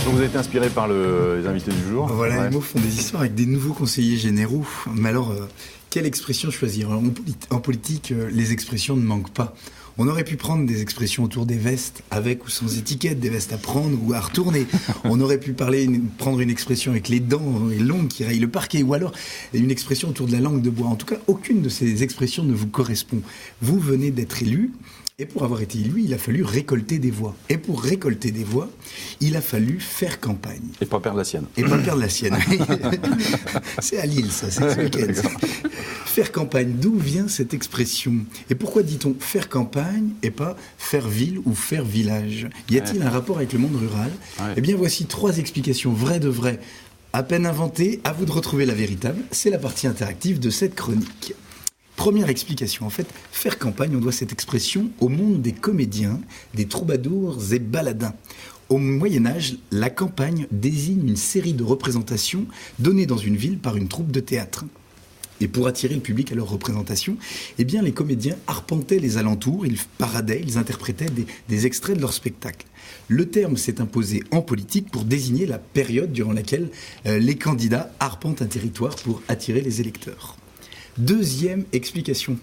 Donc vous avez été inspiré par les invités du jour. Voilà, les mots font des histoires avec des nouveaux conseillers généraux. Mais alors, quelle expression choisir ? Alors, en politique, les expressions ne manquent pas. On aurait pu prendre des expressions autour des vestes, avec ou sans étiquette, des vestes à prendre ou à retourner. On aurait pu prendre une expression avec les dents longues qui rayent le parquet, ou alors une expression autour de la langue de bois. En tout cas, aucune de ces expressions ne vous correspond. Vous venez d'être élu, et pour avoir été élu, il a fallu récolter des voix. Et pour récolter des voix, il a fallu faire campagne. Et pas perdre la sienne. Et pas perdre la sienne. C'est à Lille, ça, c'est ce week-end. Faire campagne, d'où vient cette expression ? Et pourquoi dit-on faire campagne et pas faire ville ou faire village ? Y a-t-il un rapport avec le monde rural ? Eh bien, voici 3 explications vraies de vraies, à peine inventées, à vous de retrouver la véritable. C'est la partie interactive de cette chronique. Première explication, en fait, faire campagne, on doit cette expression au monde des comédiens, des troubadours et baladins. Au Moyen-Âge, la campagne désigne une série de représentations données dans une ville par une troupe de théâtre. Et pour attirer le public à leur représentation, eh bien, les comédiens arpentaient les alentours, ils paradaient, ils interprétaient des extraits de leur spectacle. Le terme s'est imposé en politique pour désigner la période durant laquelle les candidats arpentent un territoire pour attirer les électeurs. Deuxième explication.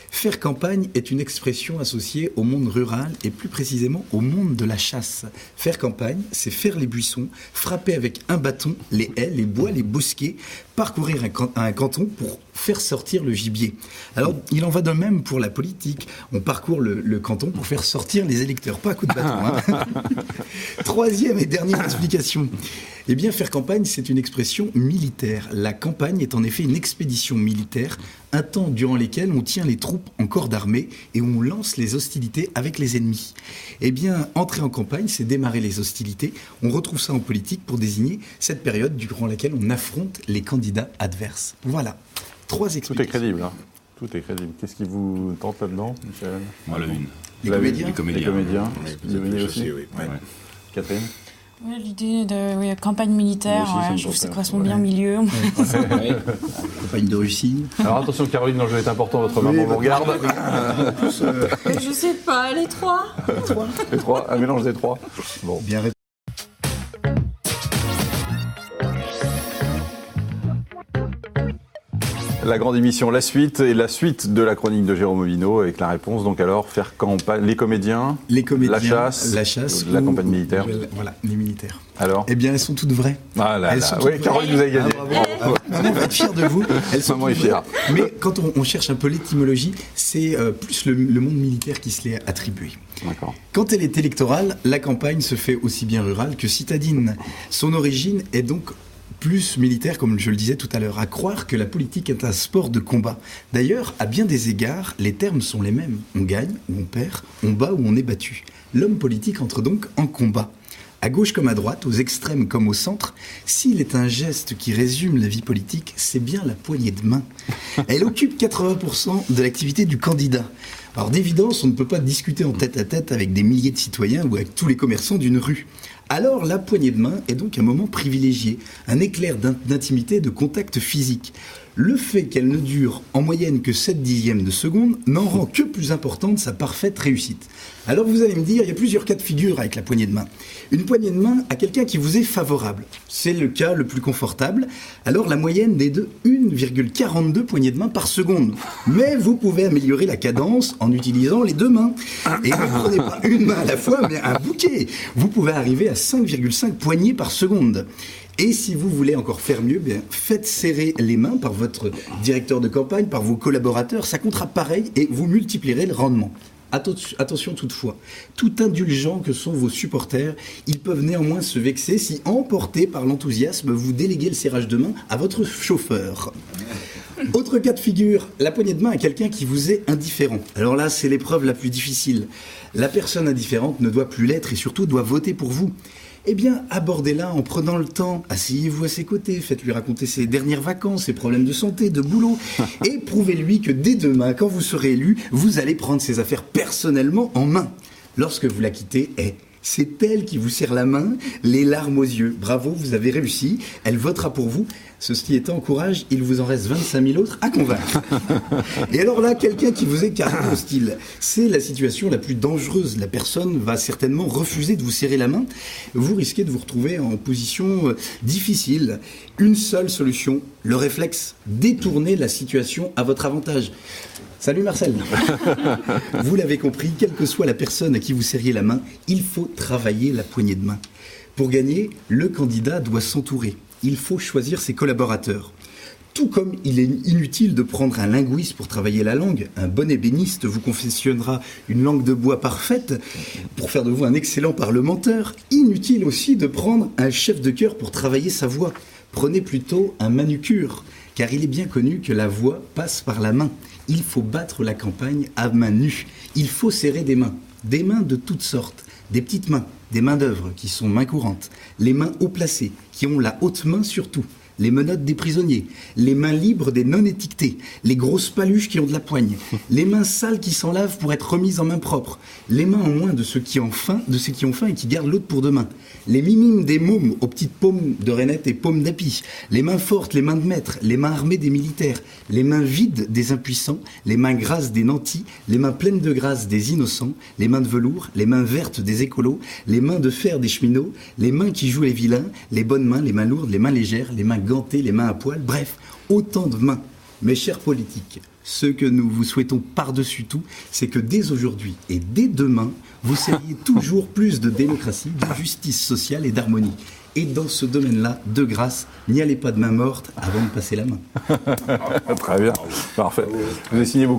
Faire campagne est une expression associée au monde rural et plus précisément au monde de la chasse. Faire campagne, c'est faire les buissons, frapper avec un bâton les haies, les bois, les bosquets, parcourir un canton pour faire sortir le gibier. Alors, il en va de même pour la politique. On parcourt le canton pour faire sortir les électeurs, pas à coup de bâton. Hein. Troisième et dernière explication. Eh bien, faire campagne, c'est une expression militaire. La campagne est en effet une expédition militaire, un temps durant lequel on tient les troupes en corps d'armée et où on lance les hostilités avec les ennemis. Eh bien, entrer en campagne, c'est démarrer les hostilités. On retrouve ça en politique pour désigner cette période durant laquelle on affronte les candidats adverses. Voilà, 3 explications. Tout est crédible, hein. Tout est crédible. Qu'est-ce qui vous tente là-dedans, Michel ? Moi, la une. Les comédiens. Les comédiens. Oui, Devenez aussi. oui. Ouais. Catherine ? Ouais, l'idée de campagne militaire, Moi aussi, ça me je trouve que ça tente, correspond bien au milieu. Campagne de Russie. Alors attention, Caroline, l'enjeu est important, votre maman vous regarde. Je sais pas, les 3. Les 3, un mélange des 3. Bon. Bien répondu. La grande émission, la suite de la chronique de Jérôme Auvineau avec la réponse. Donc alors, faire campagne, les comédiens, la chasse, la campagne militaire. Voilà, les militaires. Alors ? Eh bien, elles sont toutes vraies. Ah là Elles là, sont oui, toutes Caroline, vous avez gagné. Bravo. Maman va être fière de vous. Elles sont Maman est toutes fière. vraies. Mais quand on cherche un peu l'étymologie, c'est plus le monde militaire qui se l'est attribué. D'accord. Quand elle est électorale, la campagne se fait aussi bien rurale que citadine. Son origine est donc plus militaire, comme je le disais tout à l'heure, à croire que la politique est un sport de combat. D'ailleurs, à bien des égards, les termes sont les mêmes. On gagne ou on perd, on bat ou on est battu. L'homme politique entre donc en combat. À gauche comme à droite, aux extrêmes comme au centre, s'il est un geste qui résume la vie politique, c'est bien la poignée de main. Elle occupe 80% de l'activité du candidat. Alors d'évidence, on ne peut pas discuter en tête-à-tête avec des milliers de citoyens ou avec tous les commerçants d'une rue. Alors la poignée de main est donc un moment privilégié, un éclair d'intimité et de contact physique. Le fait qu'elle ne dure en moyenne que 7/10 de seconde n'en rend que plus importante sa parfaite réussite. Alors vous allez me dire, il y a plusieurs cas de figure avec la poignée de main. Une poignée de main à quelqu'un qui vous est favorable. C'est le cas le plus confortable. Alors la moyenne est de 1,42 poignées de main par seconde. Mais vous pouvez améliorer la cadence en utilisant les 2 mains. Et ne prenez pas une main à la fois, mais un bouquet. Vous pouvez arriver à 5,5 poignées par seconde. Et si vous voulez encore faire mieux, bien, faites serrer les mains par votre directeur de campagne, par vos collaborateurs, ça comptera pareil et vous multiplierez le rendement. Attention toutefois, tout indulgents que sont vos supporters, ils peuvent néanmoins se vexer si, emportés par l'enthousiasme, vous déléguez le serrage de main à votre chauffeur. Autre cas de figure, la poignée de main à quelqu'un qui vous est indifférent. Alors là, c'est l'épreuve la plus difficile. La personne indifférente ne doit plus l'être et surtout doit voter pour vous. Eh bien, abordez-la en prenant le temps. Asseyez-vous à ses côtés, faites-lui raconter ses dernières vacances, ses problèmes de santé, de boulot. Et prouvez-lui que dès demain, quand vous serez élu, vous allez prendre ses affaires personnellement en main. Lorsque vous la quittez, c'est elle qui vous serre la main, les larmes aux yeux. Bravo, vous avez réussi. Elle votera pour vous. Ceci étant, courage, il vous en reste 25 000 autres à convaincre. Et alors là, quelqu'un qui vous est carrément hostile, c'est la situation la plus dangereuse. La personne va certainement refuser de vous serrer la main. Vous risquez de vous retrouver en position difficile. Une seule solution, le réflexe, détourner la situation à votre avantage. Salut Marcel. Vous l'avez compris, quelle que soit la personne à qui vous serriez la main, il faut travailler la poignée de main. Pour gagner, le candidat doit s'entourer. Il faut choisir ses collaborateurs. Tout comme il est inutile de prendre un linguiste pour travailler la langue, un bon ébéniste vous confectionnera une langue de bois parfaite pour faire de vous un excellent parlementaire, inutile aussi de prendre un chef de chœur pour travailler sa voix. Prenez plutôt un manucure, car il est bien connu que la voix passe par la main. Il faut battre la campagne à main nue. Il faut serrer des mains de toutes sortes, des petites mains, des mains d'œuvre qui sont mains courantes, les mains haut placées, qui ont la haute main surtout, les menottes des prisonniers, les mains libres des non-étiquetés, les grosses paluches qui ont de la poigne, les mains sales qui s'en lavent pour être remises en main propre, les mains en moins de ceux qui ont faim et qui gardent l'autre pour demain, les mimimes des mômes aux petites paumes de rainettes et paumes d'api, les mains fortes, les mains de maître, les mains armées des militaires, les mains vides des impuissants, les mains grasses des nantis, les mains pleines de grâce des innocents, les mains de velours, les mains vertes des écolos, les mains de fer des cheminots, les mains qui jouent les vilains, les bonnes mains, les mains lourdes, les mains légères, les mains gantées, les mains à poil, bref, autant de mains. Mes chers politiques, ce que nous vous souhaitons par-dessus tout, c'est que dès aujourd'hui et dès demain, vous seriez toujours plus de démocratie, de justice sociale et d'harmonie. Et dans ce domaine-là, de grâce, n'y allez pas de main morte avant de passer la main. Très bien, parfait. Vous avez signé beaucoup.